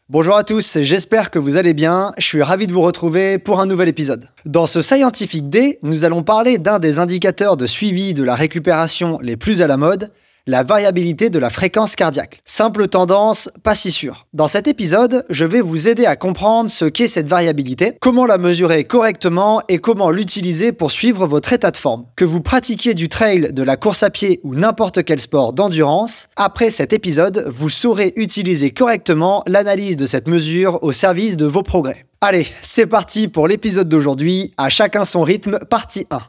Bonjour à tous, j'espère que vous allez bien, je suis ravi de vous retrouver pour un nouvel épisode. Dans ce Scientific Day, nous allons parler d'un des indicateurs de suivi de la récupération les plus à la mode, la variabilité de la fréquence cardiaque. Simple tendance, pas si sûre. Dans cet épisode, je vais vous aider à comprendre ce qu'est cette variabilité, comment la mesurer correctement et comment l'utiliser pour suivre votre état de forme. Que vous pratiquiez du trail, de la course à pied ou n'importe quel sport d'endurance, après cet épisode, vous saurez utiliser correctement l'analyse de cette mesure au service de vos progrès. Allez, c'est parti pour l'épisode d'aujourd'hui, à chacun son rythme, partie 1.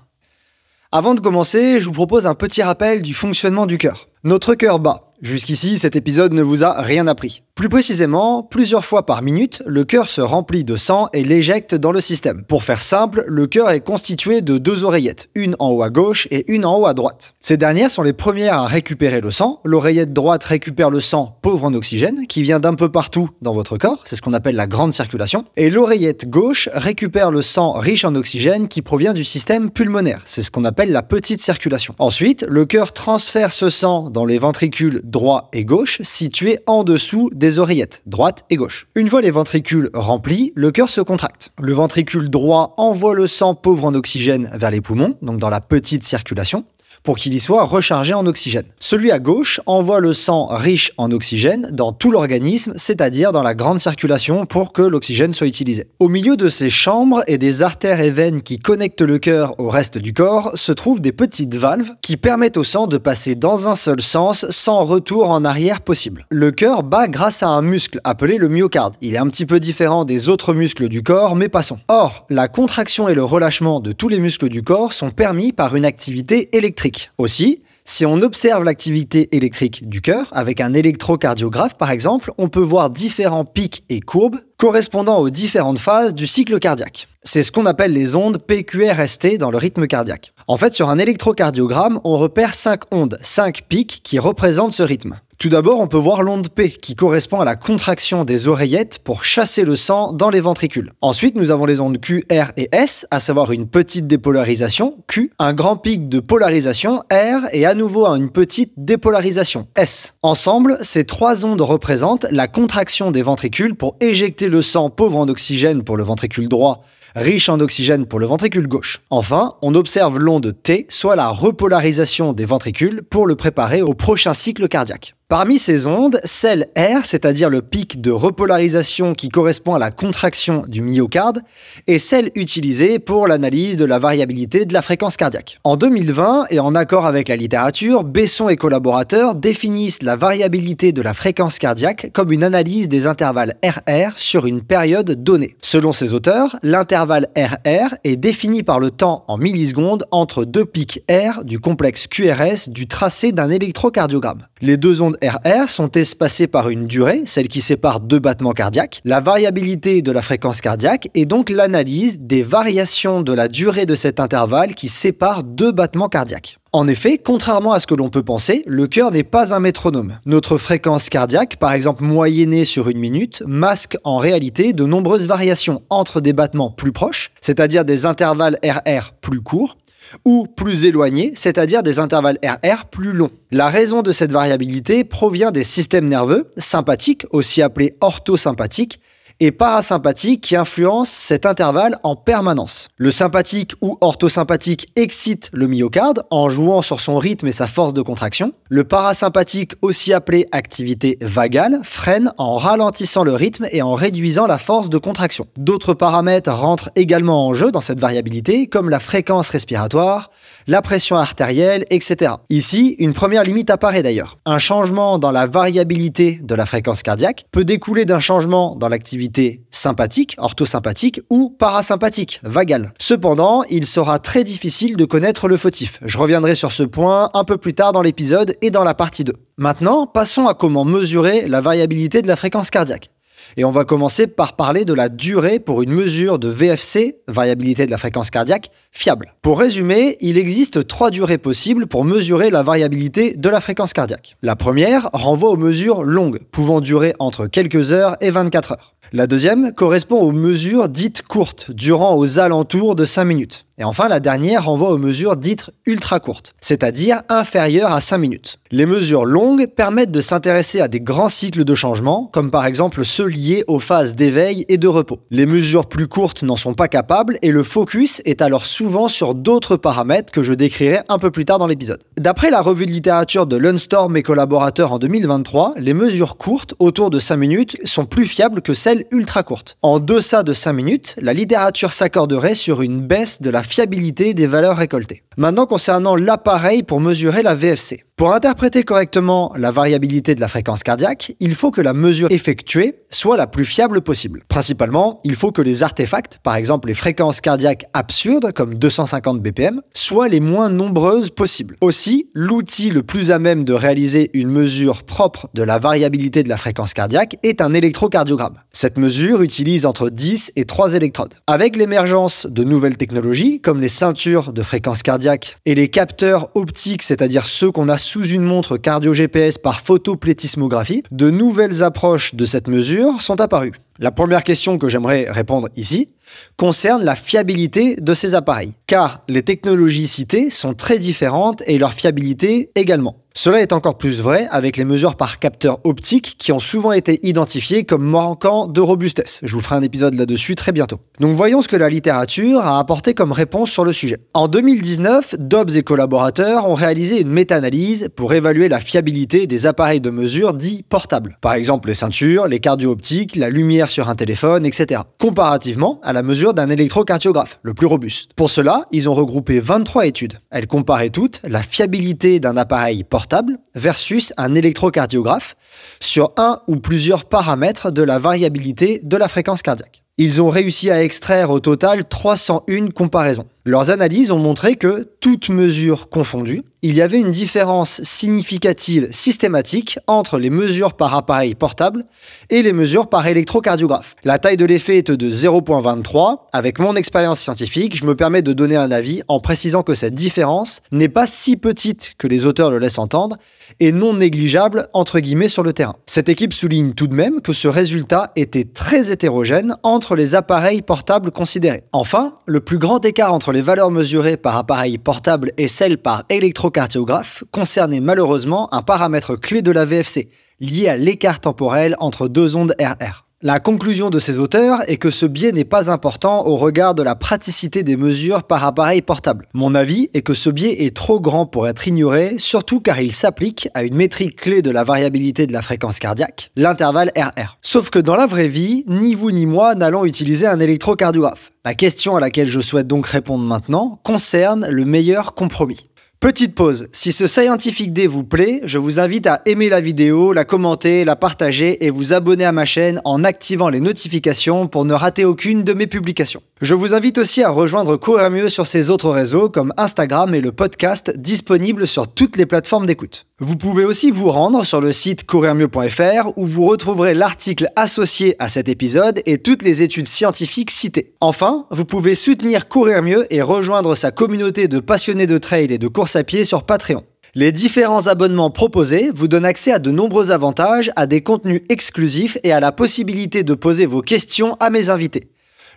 Avant de commencer, je vous propose un petit rappel du fonctionnement du cœur. Notre cœur bat. Jusqu'ici, cet épisode ne vous a rien appris. Plus précisément, plusieurs fois par minute, le cœur se remplit de sang et l'éjecte dans le système. Pour faire simple, le cœur est constitué de deux oreillettes, une en haut à gauche et une en haut à droite. Ces dernières sont les premières à récupérer le sang. L'oreillette droite récupère le sang pauvre en oxygène, qui vient d'un peu partout dans votre corps, c'est ce qu'on appelle la grande circulation. Et l'oreillette gauche récupère le sang riche en oxygène qui provient du système pulmonaire, c'est ce qu'on appelle la petite circulation. Ensuite, le cœur transfère ce sang dans les ventricules droit et gauche, situés en dessous des oreillettes, droite et gauche. Une fois les ventricules remplis, le cœur se contracte. Le ventricule droit envoie le sang pauvre en oxygène vers les poumons, donc dans la petite circulation, pour qu'il y soit rechargé en oxygène. Celui à gauche envoie le sang riche en oxygène dans tout l'organisme, c'est-à-dire dans la grande circulation pour que l'oxygène soit utilisé. Au milieu de ces chambres et des artères et veines qui connectent le cœur au reste du corps se trouvent des petites valves qui permettent au sang de passer dans un seul sens sans retour en arrière possible. Le cœur bat grâce à un muscle appelé le myocarde. Il est un petit peu différent des autres muscles du corps, mais passons. Or, la contraction et le relâchement de tous les muscles du corps sont permis par une activité électrique. Aussi, si on observe l'activité électrique du cœur, avec un électrocardiographe par exemple, on peut voir différents pics et courbes correspondant aux différentes phases du cycle cardiaque. C'est ce qu'on appelle les ondes PQRST dans le rythme cardiaque. En fait, sur un électrocardiogramme, on repère 5 ondes, 5 pics qui représentent ce rythme. Tout d'abord, on peut voir l'onde P, qui correspond à la contraction des oreillettes pour chasser le sang dans les ventricules. Ensuite, nous avons les ondes Q, R et S, à savoir une petite dépolarisation, Q, un grand pic de polarisation, R, et à nouveau une petite dépolarisation, S. Ensemble, ces trois ondes représentent la contraction des ventricules pour éjecter le sang pauvre en oxygène pour le ventricule droit, riche en oxygène pour le ventricule gauche. Enfin, on observe l'onde T, soit la repolarisation des ventricules pour le préparer au prochain cycle cardiaque. Parmi ces ondes, celle R, c'est-à-dire le pic de repolarisation qui correspond à la contraction du myocarde, est celle utilisée pour l'analyse de la variabilité de la fréquence cardiaque. En 2020, et en accord avec la littérature, Besson et collaborateurs définissent la variabilité de la fréquence cardiaque comme une analyse des intervalles RR sur une période donnée. Selon ces auteurs, l'intervalle RR est défini par le temps en millisecondes entre deux pics R du complexe QRS du tracé d'un électrocardiogramme. Les deux ondes RR sont espacées par une durée, celle qui sépare deux battements cardiaques. La variabilité de la fréquence cardiaque est donc l'analyse des variations de la durée de cet intervalle qui sépare deux battements cardiaques. En effet, contrairement à ce que l'on peut penser, le cœur n'est pas un métronome. Notre fréquence cardiaque, par exemple moyennée sur une minute, masque en réalité de nombreuses variations entre des battements plus proches, c'est-à-dire des intervalles RR plus courts, ou plus éloignés, c'est-à-dire des intervalles RR plus longs. La raison de cette variabilité provient des systèmes nerveux sympathiques, aussi appelés orthosympathiques, et parasympathique qui influence cet intervalle en permanence. Le sympathique ou orthosympathique excite le myocarde en jouant sur son rythme et sa force de contraction. Le parasympathique, aussi appelé activité vagale, freine en ralentissant le rythme et en réduisant la force de contraction. D'autres paramètres rentrent également en jeu dans cette variabilité, comme la fréquence respiratoire, la pression artérielle, etc. Ici, une première limite apparaît d'ailleurs. Un changement dans la variabilité de la fréquence cardiaque peut découler d'un changement dans l'activité sympathique, orthosympathique ou parasympathique, vagale. Cependant, il sera très difficile de connaître le fautif. Je reviendrai sur ce point un peu plus tard dans l'épisode et dans la partie 2. Maintenant, passons à comment mesurer la variabilité de la fréquence cardiaque. Et on va commencer par parler de la durée pour une mesure de VFC, variabilité de la fréquence cardiaque, fiable. Pour résumer, il existe 3 durées possibles pour mesurer la variabilité de la fréquence cardiaque. La première renvoie aux mesures longues, pouvant durer entre quelques heures et 24 heures. La deuxième correspond aux mesures dites courtes, durant aux alentours de 5 minutes. Et enfin, la dernière renvoie aux mesures dites ultra courtes, c'est-à-dire inférieures à 5 minutes. Les mesures longues permettent de s'intéresser à des grands cycles de changement, comme par exemple ceux liés aux phases d'éveil et de repos. Les mesures plus courtes n'en sont pas capables et le focus est alors souvent sur d'autres paramètres que je décrirai un peu plus tard dans l'épisode. D'après la revue de littérature de Lunstorm et collaborateurs en 2023, les mesures courtes, autour de 5 minutes, sont plus fiables que celles ultra courtes. En deçà de 5 minutes, la littérature s'accorderait sur une baisse de la fiabilité des valeurs récoltées. Maintenant, concernant l'appareil pour mesurer la VFC. Pour interpréter correctement la variabilité de la fréquence cardiaque, il faut que la mesure effectuée soit la plus fiable possible. Principalement, il faut que les artefacts, par exemple les fréquences cardiaques absurdes comme 250 BPM, soient les moins nombreuses possibles. Aussi, l'outil le plus à même de réaliser une mesure propre de la variabilité de la fréquence cardiaque est un électrocardiogramme. Cette mesure utilise entre 10 et 3 électrodes. Avec l'émergence de nouvelles technologies comme les ceintures de fréquence cardiaque et les capteurs optiques, c'est-à-dire ceux qu'on a sous une montre cardio-GPS par photoplétismographie, de nouvelles approches de cette mesure sont apparues. La première question que j'aimerais répondre ici concerne la fiabilité de ces appareils, car les technologies citées sont très différentes et leur fiabilité également. Cela est encore plus vrai avec les mesures par capteur optique qui ont souvent été identifiées comme manquant de robustesse. Je vous ferai un épisode là-dessus très bientôt. Donc voyons ce que la littérature a apporté comme réponse sur le sujet. En 2019, Dobbs et collaborateurs ont réalisé une méta-analyse pour évaluer la fiabilité des appareils de mesure dits portables. Par exemple les ceintures, les cardio-optiques, la lumière sur un téléphone, etc. Comparativement à la mesure d'un électrocardiographe, le plus robuste. Pour cela, ils ont regroupé 23 études. Elles comparaient toutes la fiabilité d'un appareil portable versus un électrocardiographe sur un ou plusieurs paramètres de la variabilité de la fréquence cardiaque. Ils ont réussi à extraire au total 301 comparaisons. Leurs analyses ont montré que, toutes mesures confondues, il y avait une différence significative systématique entre les mesures par appareil portable et les mesures par électrocardiographe. La taille de l'effet est de 0,23. Avec mon expérience scientifique, je me permets de donner un avis en précisant que cette différence n'est pas si petite que les auteurs le laissent entendre et non négligeable entre guillemets sur le terrain. Cette équipe souligne tout de même que ce résultat était très hétérogène entre les appareils portables considérés. Enfin, le plus grand écart entre les valeurs mesurées par appareil portable et celles par électrocardiographe concernait malheureusement un paramètre clé de la VFC, lié à l'écart temporel entre deux ondes RR. La conclusion de ces auteurs est que ce biais n'est pas important au regard de la praticité des mesures par appareil portable. Mon avis est que ce biais est trop grand pour être ignoré, surtout car il s'applique à une métrique clé de la variabilité de la fréquence cardiaque, l'intervalle RR. Sauf que dans la vraie vie, ni vous ni moi n'allons utiliser un électrocardiographe. La question à laquelle je souhaite donc répondre maintenant concerne le meilleur compromis. Petite pause, si ce Scientific Day vous plaît, je vous invite à aimer la vidéo, la commenter, la partager et vous abonner à ma chaîne en activant les notifications pour ne rater aucune de mes publications. Je vous invite aussi à rejoindre Courir Mieux sur ses autres réseaux comme Instagram et le podcast disponible sur toutes les plateformes d'écoute. Vous pouvez aussi vous rendre sur le site courirmieux.fr où vous retrouverez l'article associé à cet épisode et toutes les études scientifiques citées. Enfin, vous pouvez soutenir Courir Mieux et rejoindre sa communauté de passionnés de trail et de course à pied sur Patreon. Les différents abonnements proposés vous donnent accès à de nombreux avantages, à des contenus exclusifs et à la possibilité de poser vos questions à mes invités.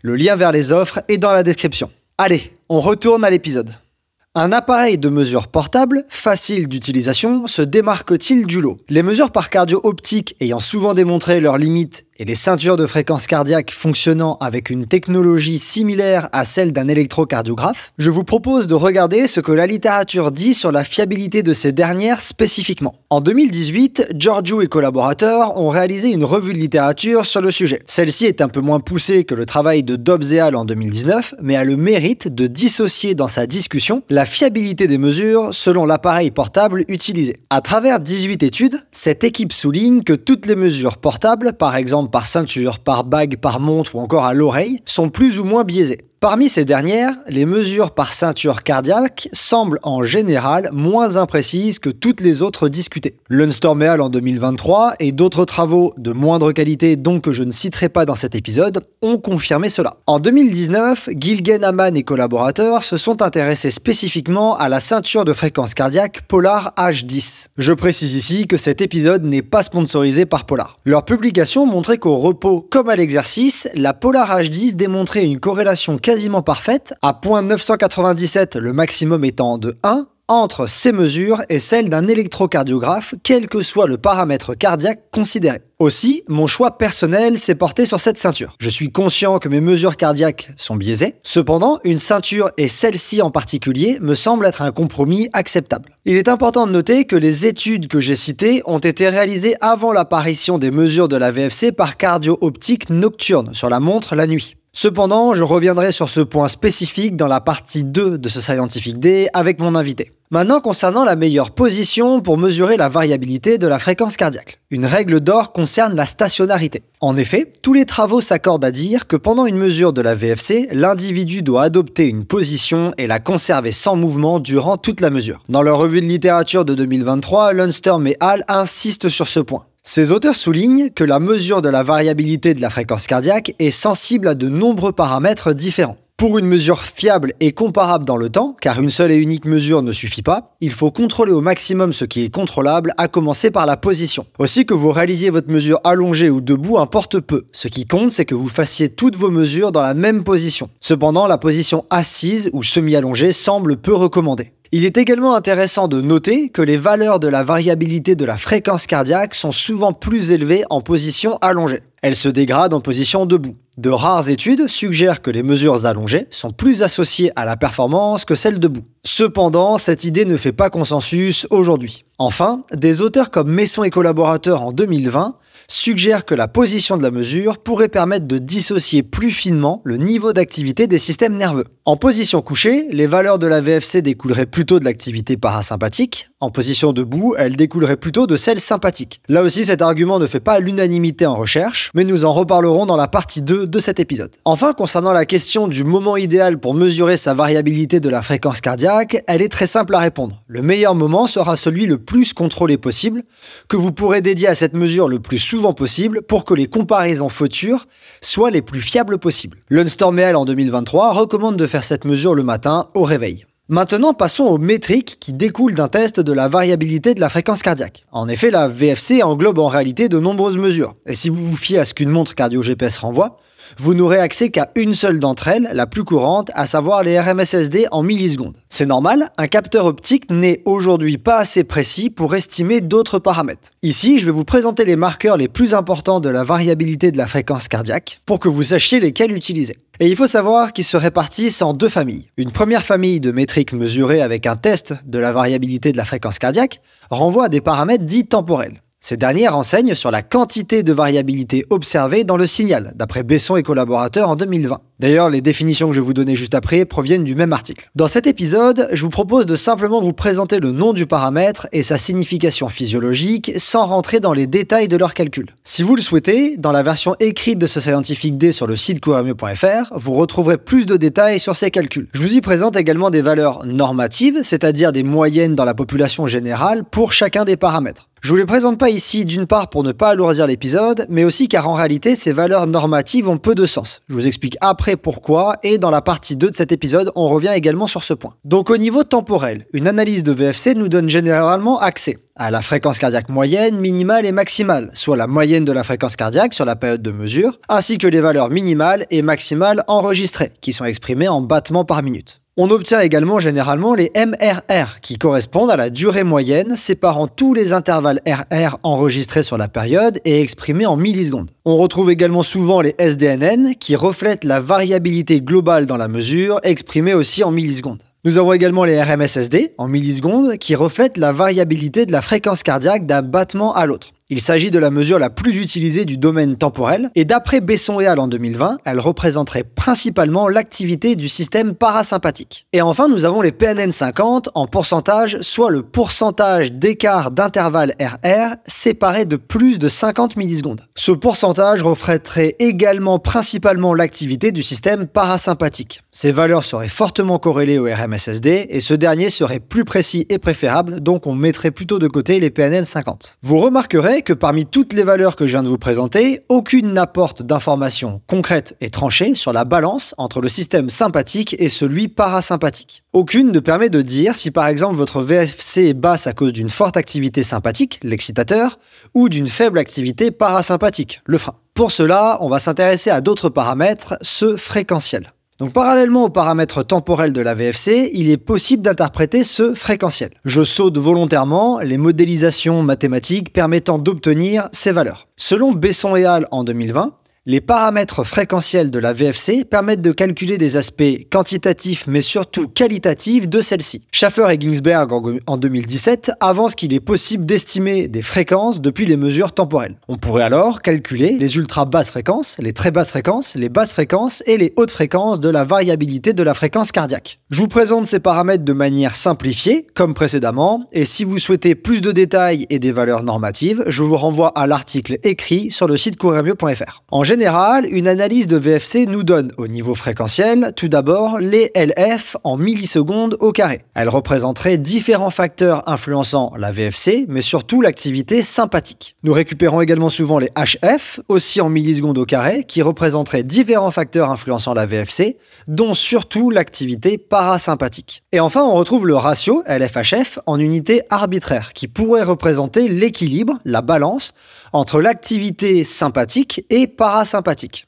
Le lien vers les offres est dans la description. Allez, on retourne à l'épisode. Un appareil de mesure portable, facile d'utilisation, se démarque-t-il du lot? Les mesures par cardio-optique ayant souvent démontré leurs limites et les ceintures de fréquence cardiaque fonctionnant avec une technologie similaire à celle d'un électrocardiographe, je vous propose de regarder ce que la littérature dit sur la fiabilité de ces dernières spécifiquement. En 2018, Georgiou et collaborateurs ont réalisé une revue de littérature sur le sujet. Celle-ci est un peu moins poussée que le travail de Dobbs et al. En 2019, mais a le mérite de dissocier dans sa discussion la fiabilité des mesures selon l'appareil portable utilisé. À travers 18 études, cette équipe souligne que toutes les mesures portables, par exemple par ceinture, par bague, par montre ou encore à l'oreille, sont plus ou moins biaisées. Parmi ces dernières, les mesures par ceinture cardiaque semblent en général moins imprécises que toutes les autres discutées. Lunstorm et al. En 2023 et d'autres travaux de moindre qualité donc que je ne citerai pas dans cet épisode ont confirmé cela. En 2019, Gilgen, Amann et collaborateurs se sont intéressés spécifiquement à la ceinture de fréquence cardiaque Polar H10. Je précise ici que cet épisode n'est pas sponsorisé par Polar. Leur publication montrait qu'au repos comme à l'exercice, la Polar H10 démontrait une corrélation quasiment parfaite, à 0,997 le maximum étant de 1, entre ces mesures et celles d'un électrocardiographe, quel que soit le paramètre cardiaque considéré. Aussi, mon choix personnel s'est porté sur cette ceinture. Je suis conscient que mes mesures cardiaques sont biaisées. Cependant, une ceinture, et celle-ci en particulier, me semble être un compromis acceptable. Il est important de noter que les études que j'ai citées ont été réalisées avant l'apparition des mesures de la VFC par cardio-optique nocturne sur la montre la nuit. Cependant, je reviendrai sur ce point spécifique dans la partie 2 de ce Scientific Day avec mon invité. Maintenant, concernant la meilleure position pour mesurer la variabilité de la fréquence cardiaque. Une règle d'or concerne la stationnarité. En effet, tous les travaux s'accordent à dire que pendant une mesure de la VFC, l'individu doit adopter une position et la conserver sans mouvement durant toute la mesure. Dans leur revue de littérature de 2023, Lundstrom et Hall insistent sur ce point. Ces auteurs soulignent que la mesure de la variabilité de la fréquence cardiaque est sensible à de nombreux paramètres différents. Pour une mesure fiable et comparable dans le temps, car une seule et unique mesure ne suffit pas, il faut contrôler au maximum ce qui est contrôlable, à commencer par la position. Aussi, que vous réalisiez votre mesure allongée ou debout importe peu. Ce qui compte, c'est que vous fassiez toutes vos mesures dans la même position. Cependant, la position assise ou semi-allongée semble peu recommandée. Il est également intéressant de noter que les valeurs de la variabilité de la fréquence cardiaque sont souvent plus élevées en position allongée. Elles se dégradent en position debout. De rares études suggèrent que les mesures allongées sont plus associées à la performance que celles debout. Cependant, cette idée ne fait pas consensus aujourd'hui. Enfin, des auteurs comme Messon et collaborateurs en 2020 suggèrent que la position de la mesure pourrait permettre de dissocier plus finement le niveau d'activité des systèmes nerveux. En position couchée, les valeurs de la VFC découleraient plutôt de l'activité parasympathique. En position debout, elles découleraient plutôt de celle sympathique. Là aussi, cet argument ne fait pas l'unanimité en recherche, mais nous en reparlerons dans la partie 2 de cet épisode. Enfin, concernant la question du moment idéal pour mesurer sa variabilité de la fréquence cardiaque, elle est très simple à répondre. Le meilleur moment sera celui le plus contrôlé possible, que vous pourrez dédier à cette mesure le plus souvent possible pour que les comparaisons futures soient les plus fiables possibles. Lundstrom et Hall en 2023 recommandent de faire cette mesure le matin au réveil. Maintenant, passons aux métriques qui découlent d'un test de la variabilité de la fréquence cardiaque. En effet, la VFC englobe en réalité de nombreuses mesures. Et si vous vous fiez à ce qu'une montre cardio-GPS renvoie, vous n'aurez accès qu'à une seule d'entre elles, la plus courante, à savoir les RMSSD en millisecondes. C'est normal, un capteur optique n'est aujourd'hui pas assez précis pour estimer d'autres paramètres. Ici, je vais vous présenter les marqueurs les plus importants de la variabilité de la fréquence cardiaque pour que vous sachiez lesquels utiliser. Et il faut savoir qu'ils se répartissent en deux familles. Une première famille de métriques mesurées avec un test de la variabilité de la fréquence cardiaque renvoie à des paramètres dits temporels. Ces dernières renseignent sur la quantité de variabilité observée dans le signal, d'après Besson et collaborateurs en 2020. D'ailleurs, les définitions que je vais vous donner juste après proviennent du même article. Dans cet épisode, je vous propose de simplement vous présenter le nom du paramètre et sa signification physiologique sans rentrer dans les détails de leur calcul. Si vous le souhaitez, dans la version écrite de ce Scientific Day sur le site courermieux.fr, vous retrouverez plus de détails sur ces calculs. Je vous y présente également des valeurs normatives, c'est-à-dire des moyennes dans la population générale pour chacun des paramètres. Je vous les présente pas ici d'une part pour ne pas alourdir l'épisode, mais aussi car en réalité ces valeurs normatives ont peu de sens. Je vous explique après pourquoi et dans la partie 2 de cet épisode on revient également sur ce point. Donc au niveau temporel, une analyse de VFC nous donne généralement accès à la fréquence cardiaque moyenne, minimale et maximale, soit la moyenne de la fréquence cardiaque sur la période de mesure, ainsi que les valeurs minimales et maximales enregistrées, qui sont exprimées en battements par minute. On obtient également généralement les MRR, qui correspondent à la durée moyenne séparant tous les intervalles RR enregistrés sur la période et exprimés en millisecondes. On retrouve également souvent les SDNN, qui reflètent la variabilité globale dans la mesure, exprimée aussi en millisecondes. Nous avons également les RMSSD, en millisecondes, qui reflètent la variabilité de la fréquence cardiaque d'un battement à l'autre. Il s'agit de la mesure la plus utilisée du domaine temporel, et d'après Besson et Hall en 2020, elle représenterait principalement l'activité du système parasympathique. Et enfin, nous avons les PNN50 en pourcentage, soit le pourcentage d'écart d'intervalle RR séparé de plus de 50 millisecondes. Ce pourcentage reflèterait également principalement l'activité du système parasympathique. Ces valeurs seraient fortement corrélées au RMSSD, et ce dernier serait plus précis et préférable, donc on mettrait plutôt de côté les PNN50. Vous remarquerez que parmi toutes les valeurs que je viens de vous présenter, aucune n'apporte d'informations concrètes et tranchées sur la balance entre le système sympathique et celui parasympathique. Aucune ne permet de dire si par exemple votre VFC est basse à cause d'une forte activité sympathique, l'excitateur, ou d'une faible activité parasympathique, le frein. Pour cela, on va s'intéresser à d'autres paramètres, ceux fréquentiels. Donc parallèlement au paramètre temporel de la VFC, il est possible d'interpréter ce fréquentiel. Je saute volontairement les modélisations mathématiques permettant d'obtenir ces valeurs. Selon Besson et al. En 2020, les paramètres fréquentiels de la VFC permettent de calculer des aspects quantitatifs mais surtout qualitatifs de celle-ci. Schaffer et Ginsberg en 2017 avancent qu'il est possible d'estimer des fréquences depuis les mesures temporelles. On pourrait alors calculer les ultra basses fréquences, les très basses fréquences, les basses fréquences et les hautes fréquences de la variabilité de la fréquence cardiaque. Je vous présente ces paramètres de manière simplifiée, comme précédemment, et si vous souhaitez plus de détails et des valeurs normatives, je vous renvoie à l'article écrit sur le site courermieux.fr. En général, une analyse de VFC nous donne au niveau fréquentiel, tout d'abord, les LF en millisecondes au carré. Elles représenteraient différents facteurs influençant la VFC, mais surtout l'activité sympathique. Nous récupérons également souvent les HF, aussi en millisecondes au carré, qui représenteraient différents facteurs influençant la VFC, dont surtout l'activité parasympathique. Et enfin, on retrouve le ratio LF-HF en unité arbitraire, qui pourrait représenter l'équilibre, la balance, entre l'activité sympathique et parasympathique.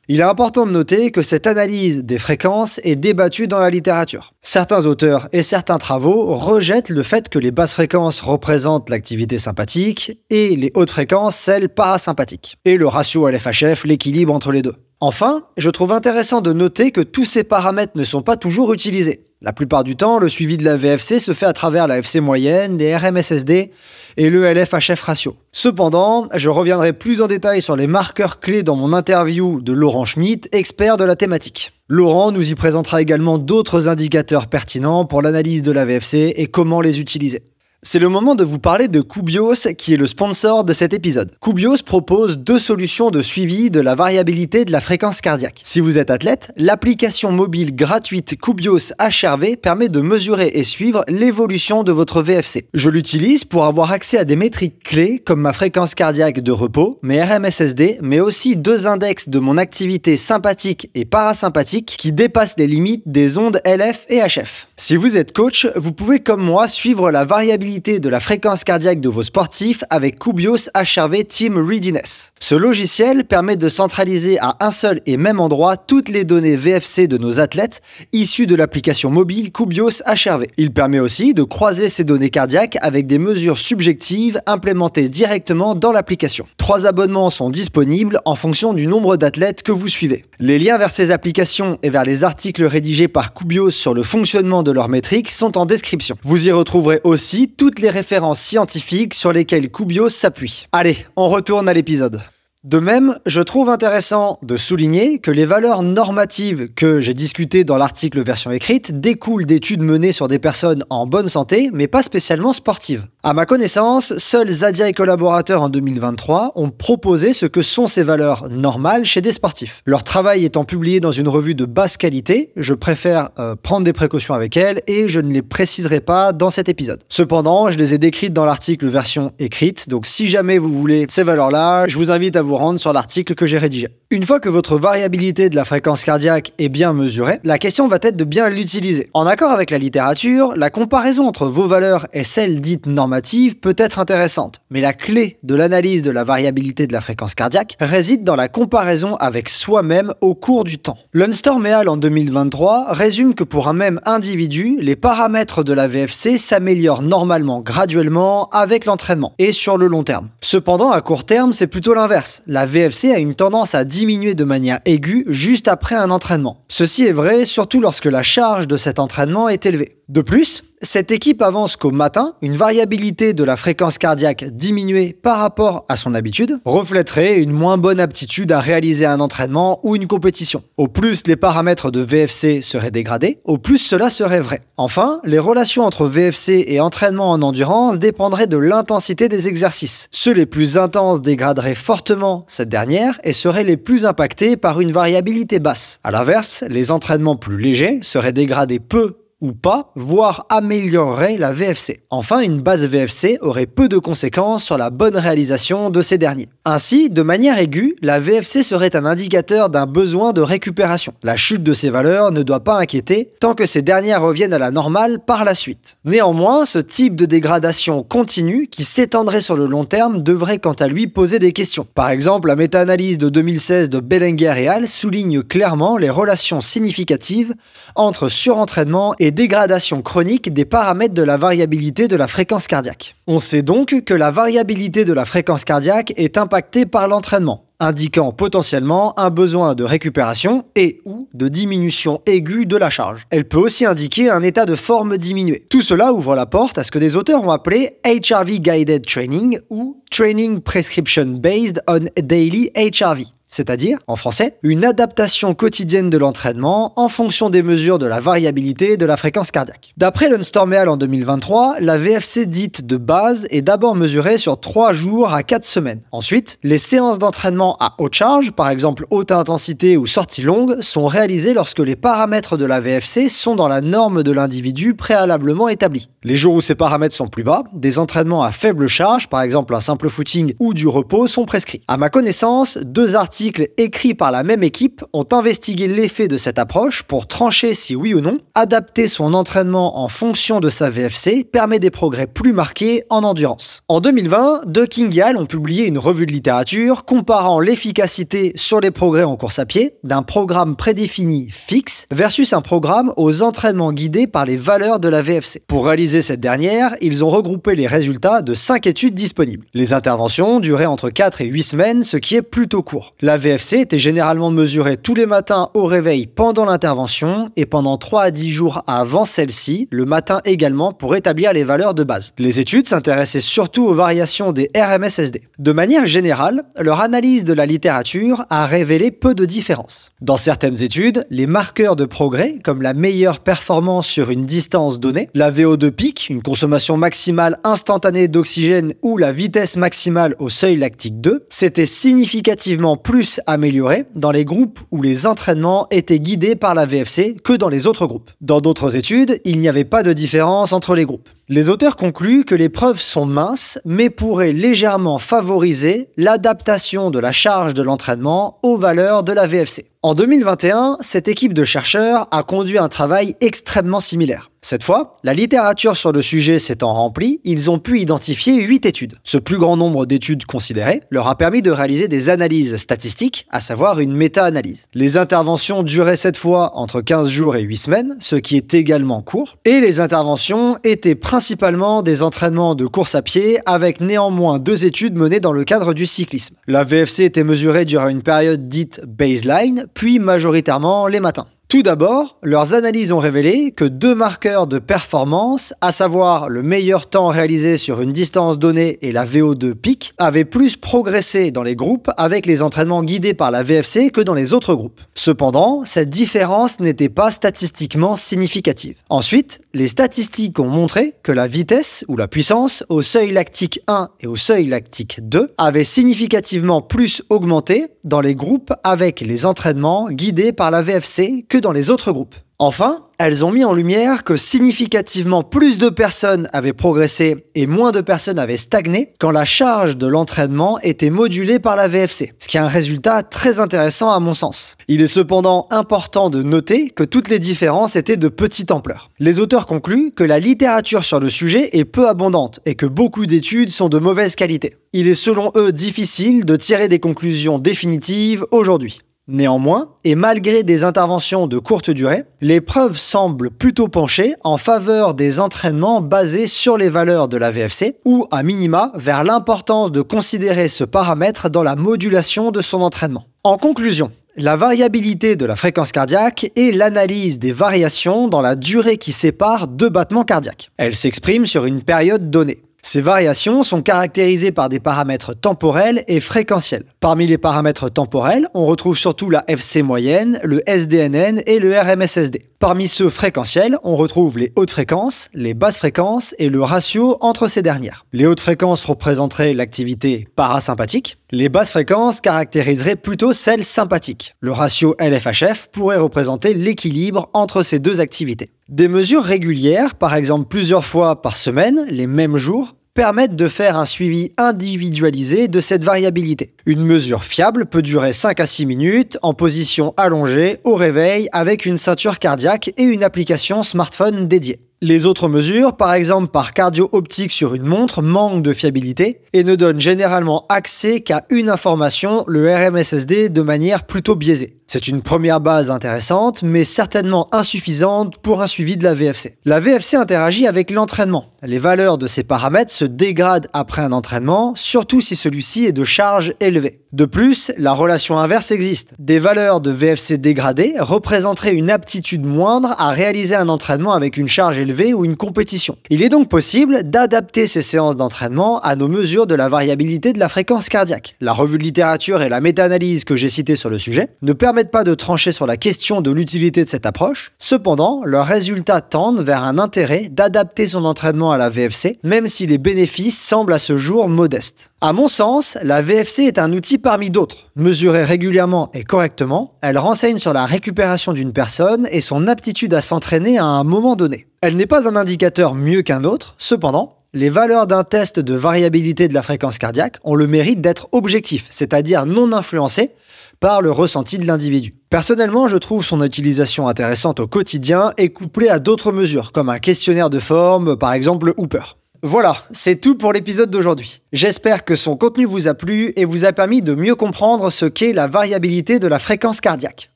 Il est important de noter que cette analyse des fréquences est débattue dans la littérature. Certains auteurs et certains travaux rejettent le fait que les basses fréquences représentent l'activité sympathique et les hautes fréquences celles parasympathiques, et le ratio LF-HF l'équilibre entre les deux. Enfin, je trouve intéressant de noter que tous ces paramètres ne sont pas toujours utilisés. La plupart du temps, le suivi de la VFC se fait à travers la FC moyenne, les RMSSD et le LF-HF ratio. Cependant, je reviendrai plus en détail sur les marqueurs clés dans mon interview de Laurent Schmitt, expert de la thématique. Laurent nous y présentera également d'autres indicateurs pertinents pour l'analyse de la VFC et comment les utiliser. C'est le moment de vous parler de Cubios, qui est le sponsor de cet épisode. Cubios propose 2 solutions de suivi de la variabilité de la fréquence cardiaque. Si vous êtes athlète, l'application mobile gratuite Cubios HRV permet de mesurer et suivre l'évolution de votre VFC. Je l'utilise pour avoir accès à des métriques clés comme ma fréquence cardiaque de repos, mes RMSSD, mais aussi 2 index de mon activité sympathique et parasympathique qui dépassent les limites des ondes LF et HF. Si vous êtes coach, vous pouvez comme moi suivre la variabilité de la fréquence cardiaque de vos sportifs avec Cubios HRV Team Readiness. Ce logiciel permet de centraliser à un seul et même endroit toutes les données VFC de nos athlètes issues de l'application mobile Cubios HRV. Il permet aussi de croiser ces données cardiaques avec des mesures subjectives implémentées directement dans l'application. 3 abonnements sont disponibles en fonction du nombre d'athlètes que vous suivez. Les liens vers ces applications et vers les articles rédigés par Cubios sur le fonctionnement de leurs métriques sont en description. Vous y retrouverez aussi toutes les références scientifiques sur lesquelles Cubios s'appuie. Allez, on retourne à l'épisode. De même, je trouve intéressant de souligner que les valeurs normatives que j'ai discutées dans l'article version écrite découlent d'études menées sur des personnes en bonne santé, mais pas spécialement sportives. À ma connaissance, seuls Zadia et collaborateurs en 2023 ont proposé ce que sont ces valeurs normales chez des sportifs. Leur travail étant publié dans une revue de basse qualité, je préfère prendre des précautions avec elles et je ne les préciserai pas dans cet épisode. Cependant, je les ai décrites dans l'article version écrite, donc si jamais vous voulez ces valeurs-là, je vous invite à vous rendre sur l'article que j'ai rédigé. Une fois que votre variabilité de la fréquence cardiaque est bien mesurée, la question va être de bien l'utiliser. En accord avec la littérature, la comparaison entre vos valeurs et celles dites normatives peut être intéressante, mais la clé de l'analyse de la variabilité de la fréquence cardiaque réside dans la comparaison avec soi-même au cours du temps. Lunstorm et al. En 2023 résume que pour un même individu, les paramètres de la VFC s'améliorent normalement graduellement avec l'entraînement et sur le long terme. Cependant, à court terme, c'est plutôt l'inverse. La VFC a une tendance à diminuer de manière aiguë juste après un entraînement. Ceci est vrai surtout lorsque la charge de cet entraînement est élevée. De plus, cette équipe avance qu'au matin, une variabilité de la fréquence cardiaque diminuée par rapport à son habitude reflèterait une moins bonne aptitude à réaliser un entraînement ou une compétition. Au plus les paramètres de VFC seraient dégradés, au plus cela serait vrai. Enfin, les relations entre VFC et entraînement en endurance dépendraient de l'intensité des exercices. Ceux les plus intenses dégraderaient fortement cette dernière et seraient les plus impactés par une variabilité basse. A l'inverse, les entraînements plus légers seraient dégradés peu ou pas, voire améliorerait la VFC. Enfin, une basse VFC aurait peu de conséquences sur la bonne réalisation de ces derniers. Ainsi, de manière aiguë, la VFC serait un indicateur d'un besoin de récupération. La chute de ces valeurs ne doit pas inquiéter tant que ces dernières reviennent à la normale par la suite. Néanmoins, ce type de dégradation continue qui s'étendrait sur le long terme devrait quant à lui poser des questions. Par exemple, la méta-analyse de 2016 de Bellinger et al. Souligne clairement les relations significatives entre surentraînement et dégradation chronique des paramètres de la variabilité de la fréquence cardiaque. On sait donc que la variabilité de la fréquence cardiaque est impactée par l'entraînement, indiquant potentiellement un besoin de récupération et ou de diminution aiguë de la charge. Elle peut aussi indiquer un état de forme diminué. Tout cela ouvre la porte à ce que des auteurs ont appelé HRV Guided Training ou Training Prescription Based on Daily HRV. C'est-à-dire, en français, une adaptation quotidienne de l'entraînement en fonction des mesures de la variabilité de la fréquence cardiaque. D'après Lunstorm et al. En 2023, la VFC dite de base est d'abord mesurée sur 3 jours à 4 semaines. Ensuite, les séances d'entraînement à haute charge, par exemple haute intensité ou sortie longue, sont réalisées lorsque les paramètres de la VFC sont dans la norme de l'individu préalablement établie. Les jours où ces paramètres sont plus bas, des entraînements à faible charge, par exemple un simple footing ou du repos, sont prescrits. À ma connaissance, 2 articles écrits par la même équipe ont investigué l'effet de cette approche pour trancher si oui ou non, adapter son entraînement en fonction de sa VFC permet des progrès plus marqués en endurance. En 2020, Ducking et al. Ont publié une revue de littérature comparant l'efficacité sur les progrès en course à pied d'un programme prédéfini fixe versus un programme aux entraînements guidés par les valeurs de la VFC. Pour réaliser cette dernière, ils ont regroupé les résultats de 5 études disponibles. Les interventions duraient entre 4 et 8 semaines, ce qui est plutôt court. La VFC était généralement mesurée tous les matins au réveil pendant l'intervention et pendant 3 à 10 jours avant celle-ci, le matin également pour établir les valeurs de base. Les études s'intéressaient surtout aux variations des RMSSD. De manière générale, leur analyse de la littérature a révélé peu de différences. Dans certaines études, les marqueurs de progrès, comme la meilleure performance sur une distance donnée, la VO2 pic, une consommation maximale instantanée d'oxygène ou la vitesse maximale au seuil lactique 2, s'étaient significativement plus améliorés dans les groupes où les entraînements étaient guidés par la VFC que dans les autres groupes. Dans d'autres études, il n'y avait pas de différence entre les groupes. Les auteurs concluent que les preuves sont minces, mais pourraient légèrement favoriser l'adaptation de la charge de l'entraînement aux valeurs de la VFC. En 2021, cette équipe de chercheurs a conduit un travail extrêmement similaire. Cette fois, la littérature sur le sujet s'étant remplie, ils ont pu identifier 8 études. Ce plus grand nombre d'études considérées leur a permis de réaliser des analyses statistiques, à savoir une méta-analyse. Les interventions duraient cette fois entre 15 jours et 8 semaines, ce qui est également court, et les interventions étaient principalement des entraînements de course à pied, avec néanmoins 2 études menées dans le cadre du cyclisme. La VFC était mesurée durant une période dite baseline, puis majoritairement les matins. Tout d'abord, leurs analyses ont révélé que 2 marqueurs de performance, à savoir le meilleur temps réalisé sur une distance donnée et la VO2 pic, avaient plus progressé dans les groupes avec les entraînements guidés par la VFC que dans les autres groupes. Cependant, cette différence n'était pas statistiquement significative. Ensuite, les statistiques ont montré que la vitesse ou la puissance au seuil lactique 1 et au seuil lactique 2 avaient significativement plus augmenté dans les groupes avec les entraînements guidés par la VFC que dans les autres groupes. Enfin, elles ont mis en lumière que significativement plus de personnes avaient progressé et moins de personnes avaient stagné quand la charge de l'entraînement était modulée par la VFC, ce qui est un résultat très intéressant à mon sens. Il est cependant important de noter que toutes les différences étaient de petite ampleur. Les auteurs concluent que la littérature sur le sujet est peu abondante et que beaucoup d'études sont de mauvaise qualité. Il est selon eux difficile de tirer des conclusions définitives aujourd'hui. Néanmoins, et malgré des interventions de courte durée, les preuves semblent plutôt pencher en faveur des entraînements basés sur les valeurs de la VFC ou, à minima, vers l'importance de considérer ce paramètre dans la modulation de son entraînement. En conclusion, la variabilité de la fréquence cardiaque est l'analyse des variations dans la durée qui sépare 2 battements cardiaques. Elle s'exprime sur une période donnée. Ces variations sont caractérisées par des paramètres temporels et fréquentiels. Parmi les paramètres temporels, on retrouve surtout la FC moyenne, le SDNN et le RMSSD. Parmi ceux fréquentiels, on retrouve les hautes fréquences, les basses fréquences et le ratio entre ces dernières. Les hautes fréquences représenteraient l'activité parasympathique. Les basses fréquences caractériseraient plutôt celle sympathique. Le ratio LFHF pourrait représenter l'équilibre entre ces deux activités. Des mesures régulières, par exemple plusieurs fois par semaine, les mêmes jours, permettent de faire un suivi individualisé de cette variabilité. Une mesure fiable peut durer 5 à 6 minutes en position allongée au réveil avec une ceinture cardiaque et une application smartphone dédiée. Les autres mesures, par exemple par cardio-optique sur une montre, manquent de fiabilité et ne donnent généralement accès qu'à une information, le RMSSD, de manière plutôt biaisée. C'est une première base intéressante, mais certainement insuffisante pour un suivi de la VFC. La VFC interagit avec l'entraînement. Les valeurs de ces paramètres se dégradent après un entraînement, surtout si celui-ci est de charge élevée. De plus, la relation inverse existe. Des valeurs de VFC dégradées représenteraient une aptitude moindre à réaliser un entraînement avec une charge élevée ou une compétition. Il est donc possible d'adapter ces séances d'entraînement à nos mesures de la variabilité de la fréquence cardiaque. La revue de littérature et la méta-analyse que j'ai citée sur le sujet ne permettent pas de trancher sur la question de l'utilité de cette approche. Cependant, leurs résultats tendent vers un intérêt d'adapter son entraînement à la VFC, même si les bénéfices semblent à ce jour modestes. À mon sens, la VFC est un outil parmi d'autres. Mesurée régulièrement et correctement, elle renseigne sur la récupération d'une personne et son aptitude à s'entraîner à un moment donné. Elle n'est pas un indicateur mieux qu'un autre, cependant, les valeurs d'un test de variabilité de la fréquence cardiaque ont le mérite d'être objectifs, c'est-à-dire non influencés par le ressenti de l'individu. Personnellement, je trouve son utilisation intéressante au quotidien et couplée à d'autres mesures, comme un questionnaire de forme, par exemple le Hooper. Voilà, c'est tout pour l'épisode d'aujourd'hui. J'espère que son contenu vous a plu et vous a permis de mieux comprendre ce qu'est la variabilité de la fréquence cardiaque.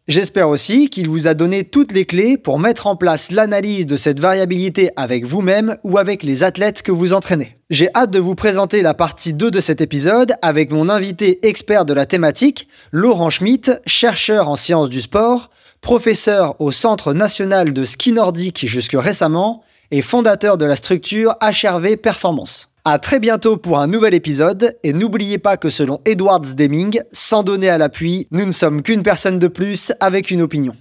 J'espère aussi qu'il vous a donné toutes les clés pour mettre en place l'analyse de cette variabilité avec vous-même ou avec les athlètes que vous entraînez. J'ai hâte de vous présenter la partie 2 de cet épisode avec mon invité expert de la thématique, Laurent Schmitt, chercheur en sciences du sport, professeur au Centre national de ski nordique jusque récemment et fondateur de la structure HRV Performance. À très bientôt pour un nouvel épisode, et n'oubliez pas que selon Edwards Deming, sans donner à l'appui, nous ne sommes qu'une personne de plus avec une opinion.